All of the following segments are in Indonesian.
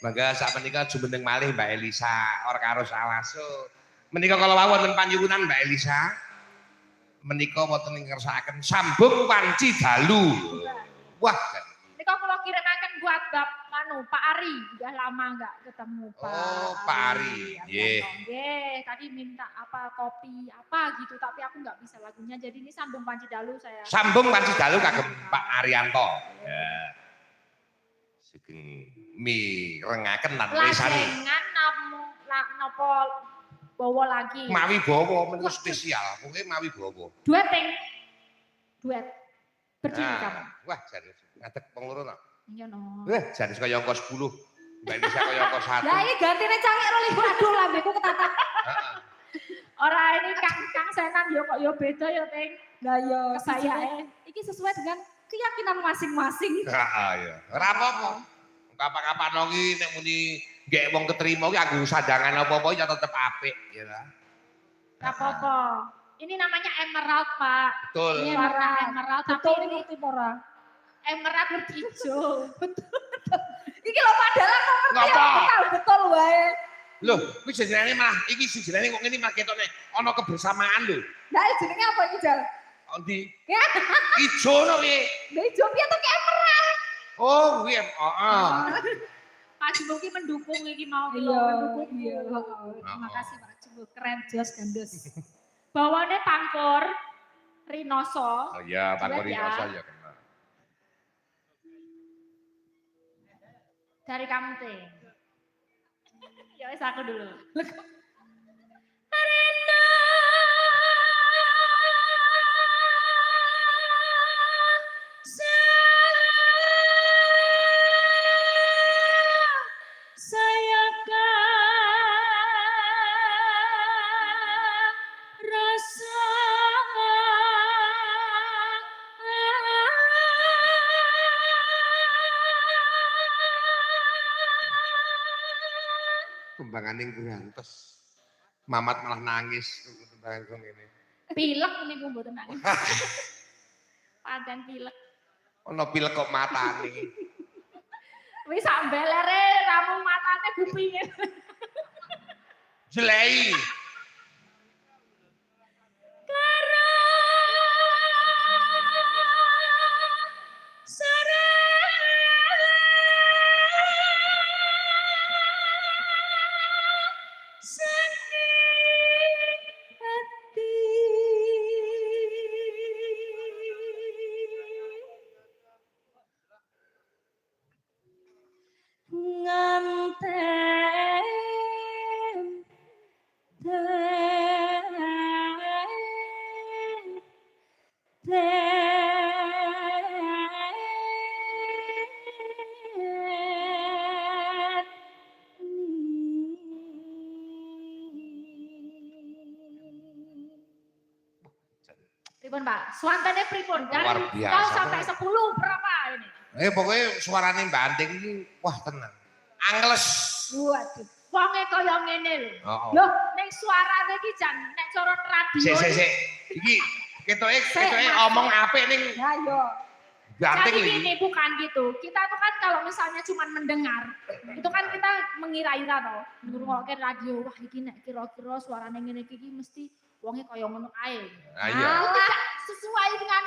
Mangga sakmenika jumeneng malih Mbak Elisa ora karo Sawaso. Menika kala wonten panyuwunan Mbak Elisa. Menika wonten ing kersakaken sambung panci dalu. Wah, menika kula kirimaken buat Pak Ari, udah lama enggak ketemu Pak. Oh, Pak Ari. Nggih. Nggih, tadi minta apa kopi apa gitu tapi aku enggak bisa lagunya. Jadi ini sambung panci dalu saya. Sambung panci dalu kagem Pak Arianto. Ya. Sugeng mi rengaken lan lesani. Lajengan napa bawa lagi. Mawi bawa menika spesial, pokoke mawi bawa. Duet. Berdiri kamu. Wah, jane ngadeg wong loro to. Iya no. Jane kaya angka 10. Mbak Elisa kaya angka 1. Lah iki gantine cangkir ora libur aduh lambeku ketatak. Heeh. Ora ini Kang Senan yo kok yo beda yo Ting. Lah yo saya iki sesuai dengan keyakinan masing-masing. Heeh ya. Ora apa-apa. Kapan-kapan iki nek muni nggek wong ketrima ki anggo sandangan apa-apa ya tetep apik ya ta. Enggak apa-apa. Ini namanya emerald, Pak. Betul. Ini warna emerald tapi ini ngerti ora? Emerald hijau. Betul. Iki lho padahal kok ngerti. Betul wae. Loh, kuwi jenenge malah iki jenenge kok ngene malah ketone ana kebersamaan lho. Lah jenenge apa iki, Jal? Endi? Ijo no kuwi. Lah ijo piye to ki emerald? Oh, kuwi heeh. Pak Jumbo ki mendukung iki mau mendukung. Iya. Terima kasih Pak Jumbo, keren jos gandes. Bawane pangkur rinoso. Oh iya, pangkur rinoso ya kena. Dari kamu Ting. Ya wis aku dulu. Tembanganing kurantes. Mamat malah nangis tembangan kok ngene. Pilek niku mboten nangis. Pancen pilek. Ono pilek kok matane. Wis sak belere ramu matane kupinge. Jelei. Pripun Pak? Suantane pripun? Luar Dari biasa. 0 sampai 10 berapa ini? Pokoknya suarane Mbak Anting ini wah tenang. Angles. Waduh, wonge kaya ngene lho. Heeh. Loh, ning suarane iki jan nek cara radio. Sik. Iki ketoke omong apik ning Ya yo. Ganting Jadi iki. gini, bukan gitu. Kita tuh kan kalau misalnya cuma mendengar, itu kan kita mengira-ira toh. Ngrungokke radio, wah iki nek kira-kira suarane ngene iki mesti wonge kaya ngono ae. Iya. Tidak sesuai dengan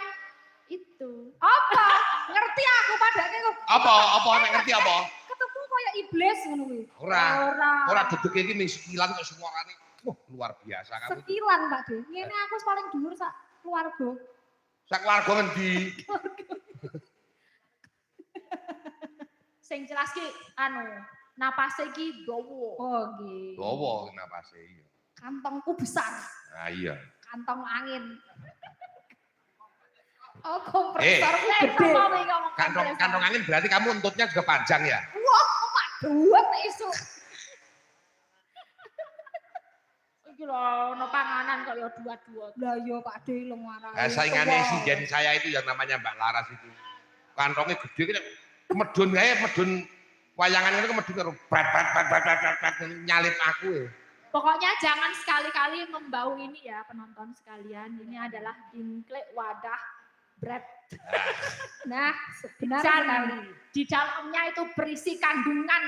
itu. Apa? Ngerti aku padake kok. Apa nek ngerti apa? Ketemu kaya iblis ngono kuwi. Ora dedeg iki ning sekilan kok suarane. Wah, luar biasa kamu. Sekilan, Pak De. Ngene aku paling dhuwur sak keluarga. Sak keluarga ngendi? Sing jelas ki napase iki dawa. Oh, nggih. Dawa napase iya. Kantongku besar. Nah iya. Kantong angin. Oh, kompresor Gede. Kantong angin berarti kamu untutnya juga panjang ya? Wah, Pak Duet isu. Iki lho ono panganan kok ya dua-dua. Lah yo Pak De lho marang. Saingane sinden saya itu yang namanya Mbak Laras itu. Kantongnya gede kan medun wayangan itu medun karo brat nyalip aku ya. Pokoknya jangan sekali-kali membau ini ya penonton sekalian. Ini adalah dingklek wadah bread Nah, benar Dan sekali. di dalamnya itu berisi kandungan